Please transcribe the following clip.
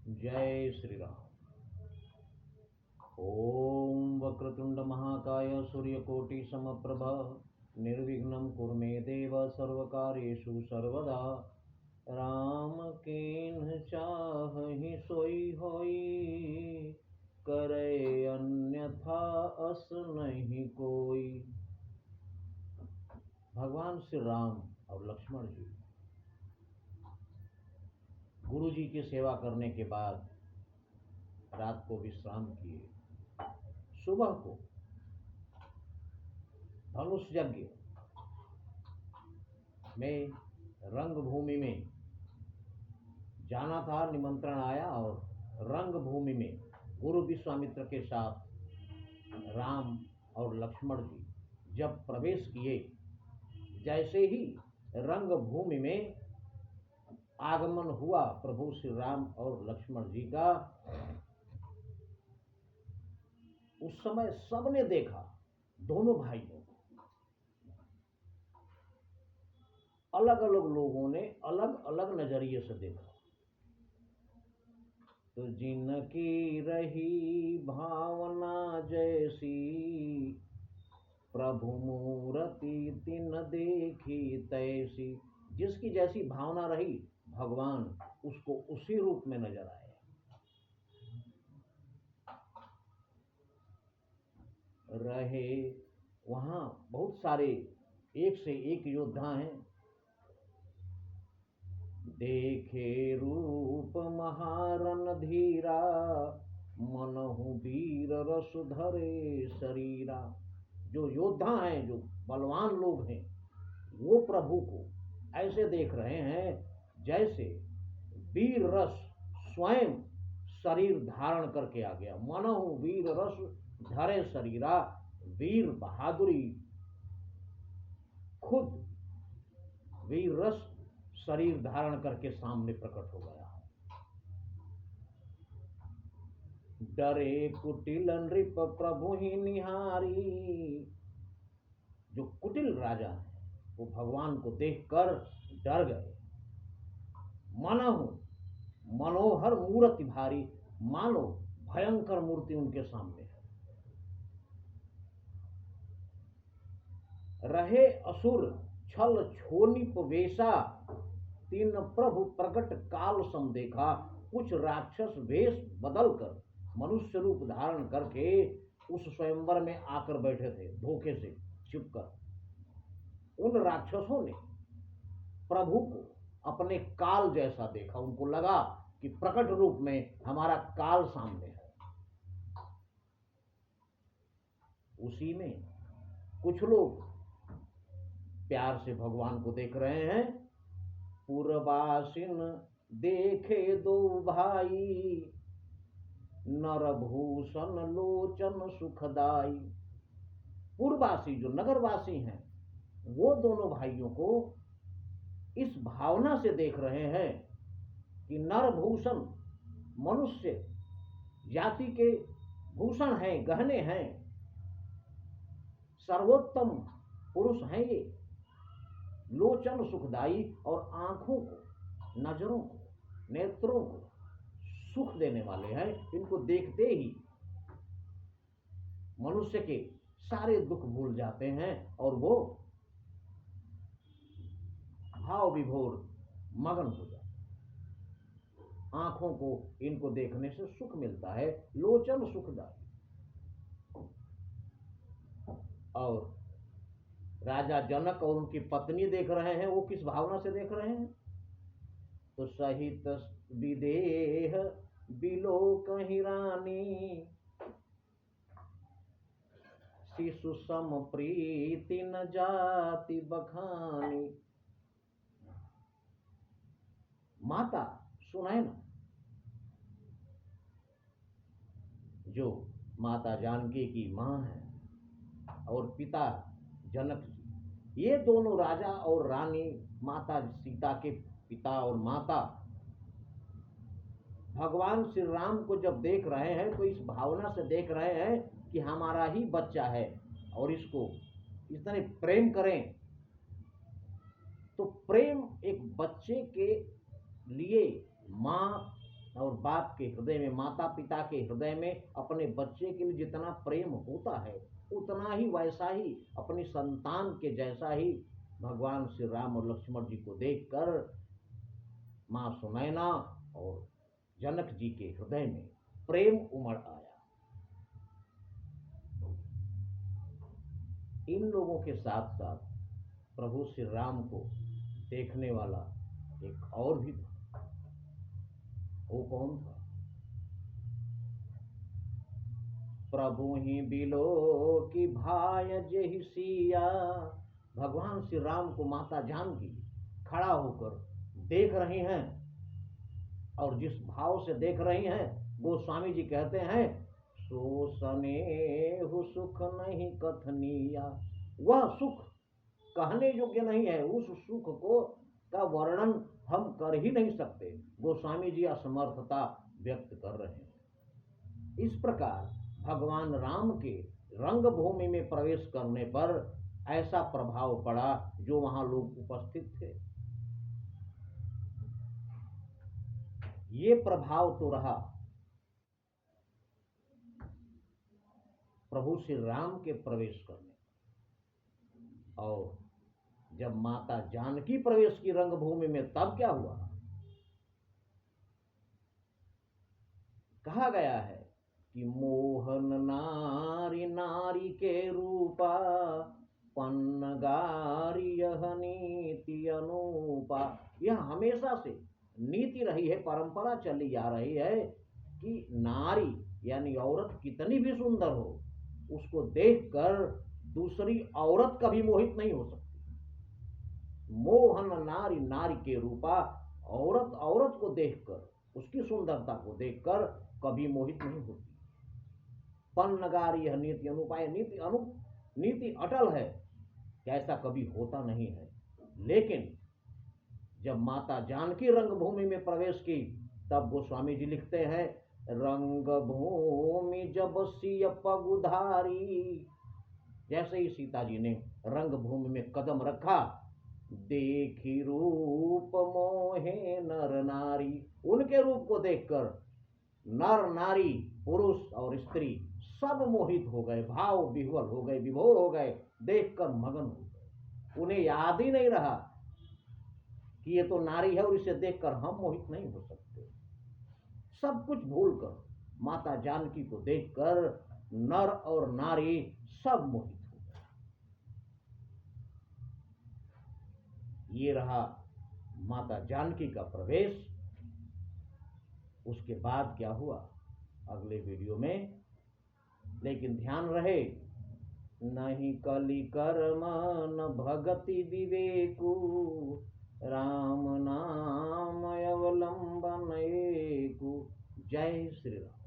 जय श्री राम। ओम वक्रतुंड महाकाय सूर्यकोटि समप्रभ निर्विघ्नं कुरु मे देव सर्वकार्येषु सर्वदा। राम कीन्ह चाहि सोई होई, करे अन्यथा अस नहीं कोई। भगवान श्री राम और लक्ष्मण जी गुरु जी की सेवा करने के बाद रात को विश्राम किए। सुबह को धनुष यज्ञ में रंगभूमि में जाना था, निमंत्रण आया और रंगभूमि में गुरु विश्वामित्र के साथ राम और लक्ष्मण जी जब प्रवेश किए, जैसे ही रंगभूमि में आगमन हुआ प्रभु श्री राम और लक्ष्मण जी का, उस समय सबने देखा, दोनों भाइयों को। अलग अलग लोगों ने अलग अलग नजरिए से देखा। तो जिनकी रही भावना जैसी, प्रभु मूर्ति तिन देखी तैसी। जिसकी जैसी भावना रही, भगवान उसको उसी रूप में नजर आए। रहे वहां बहुत सारे एक से एक योद्धा हैं। देखे रूप महारन धीरा, मनहु वीर रस धरे शरीरा। जो योद्धा हैं, जो बलवान लोग हैं, वो प्रभु को ऐसे देख रहे हैं जैसे वीर रस स्वयं शरीर धारण करके आ गया। मनहु वीर रस धरे शरीरा, वीर बहादुरी खुद वीर रस शरीर धारण करके सामने प्रकट हो गया। डरे कुटिल नृप प्रभु ही निहारी। जो कुटिल राजा है वो भगवान को देखकर डर गए। मनहु मनोहर मूर्ति भारी, मानो भयंकर मूर्ति उनके सामने है। रहे असुर छल छोनिप वेशा, तीन प्रभु प्रकट काल सम देखा। कुछ राक्षस वेश बदलकर मनुष्य रूप धारण करके उस स्वयंवर में आकर बैठे थे, धोखे से छिपकर। उन राक्षसों ने प्रभु को अपने काल जैसा देखा। उनको लगा कि प्रकट रूप में हमारा काल सामने है। उसी में कुछ लोग प्यार से भगवान को देख रहे हैं। पुरवासिन देखे दो भाई, नरभूषण लोचन सुखदाई। पूर्ववासी जो नगरवासी हैं, वो दोनों भाइयों को इस भावना से देख रहे हैं कि नरभूषण मनुष्य जाति के भूषण हैं, गहने हैं, सर्वोत्तम पुरुष हैं ये। लोचन सुखदाई, और आंखों को, नजरों को, नेत्रों को सुख देने वाले हैं। इनको देखते ही मनुष्य के सारे दुख भूल जाते हैं और वो भाव विभोर मगन हो जाते हैं। आंखों को इनको देखने से सुख मिलता है, लोचन सुखदाई। और राजा जनक और उनकी पत्नी देख रहे हैं, वो किस भावना से देख रहे हैं? तो सहित विदेह बिलो कहीं रानी, शिशु सम प्रीति न जाति बखानी। माता सुनैना, जो माता जानकी की मां है, और पिता जनक जी, ये दोनों राजा और रानी, माता सीता के पिता और माता, भगवान श्री राम को जब देख रहे हैं तो इस भावना से देख रहे हैं कि हमारा ही बच्चा है और इसको इस तरह प्रेम करें। तो प्रेम एक बच्चे के लिए माँ और बाप के हृदय में, माता पिता के हृदय में अपने बच्चे के लिए जितना प्रेम होता है, उतना ही वैसा ही अपनी संतान के जैसा ही भगवान श्री राम और लक्ष्मण जी को देखकर माँ सुनैना और जनक जी के हृदय में प्रेम उमड़ आया। इन लोगों के साथ साथ प्रभु श्री राम को देखने वाला एक और भी था। वो कौन था? प्रभु ही बिलो की भाय जेहि सिया। भगवान श्री राम को माता जानकी खड़ा होकर देख रही हैं, और जिस भाव से देख रही हैं, गोस्वामी जी कहते हैं, सो स्नेहु सुख नहीं कथनीया। वह सुख कहने योग्य नहीं है, उस सुख को का वर्णन हम कर ही नहीं सकते। गोस्वामी जी असमर्थता व्यक्त कर रहे हैं। इस प्रकार भगवान राम के रंगभूमि में प्रवेश करने पर ऐसा प्रभाव पड़ा जो वहां लोग उपस्थित थे। ये प्रभाव तो रहा प्रभु श्री राम के प्रवेश करने, और जब माता जानकी प्रवेश की रंगभूमि में तब क्या हुआ? कहा गया है कि मोहन नारी नारी के रूपा, पन्नगारी यह नीति अनुपा। यह हमेशा से नीति रही है, परंपरा चली आ रही है कि नारी यानी औरत कितनी भी सुंदर हो, उसको देखकर दूसरी औरत कभी मोहित नहीं हो सकती। मोहन नारी नारी के रूपा, औरत औरत को देखकर, उसकी सुंदरता को देखकर कभी मोहित नहीं होती। पन्नगारी यह नीति अनुपाय, नीति अटल है, ऐसा कभी होता नहीं है। लेकिन जब माता जानकी रंगभूमि में प्रवेश की, तब गोस्वामी जी लिखते हैं, रंगभूमि जब सिय पगुधारी। जैसे ही सीता जी ने रंगभूमि में कदम रखा, देखी रूप मोहे नर नारी। उनके रूप को देखकर नर नारी, पुरुष और स्त्री सब मोहित हो गए, भाव विह्वल हो गए, विभोर हो गए, देखकर मगन हो गए। उन्हें याद ही नहीं रहा कि ये तो नारी है और इसे देखकर हम मोहित नहीं हो सकते। सब कुछ भूलकर माता जानकी को देखकर नर और नारी सब मोहित हो गए। ये रहा माता जानकी का प्रवेश। उसके बाद क्या हुआ अगले वीडियो में, लेकिन ध्यान रहे, नहीं कलि कर्म न भगति विवेकु, राम नाम अवलंबन एकु। जय श्री राम।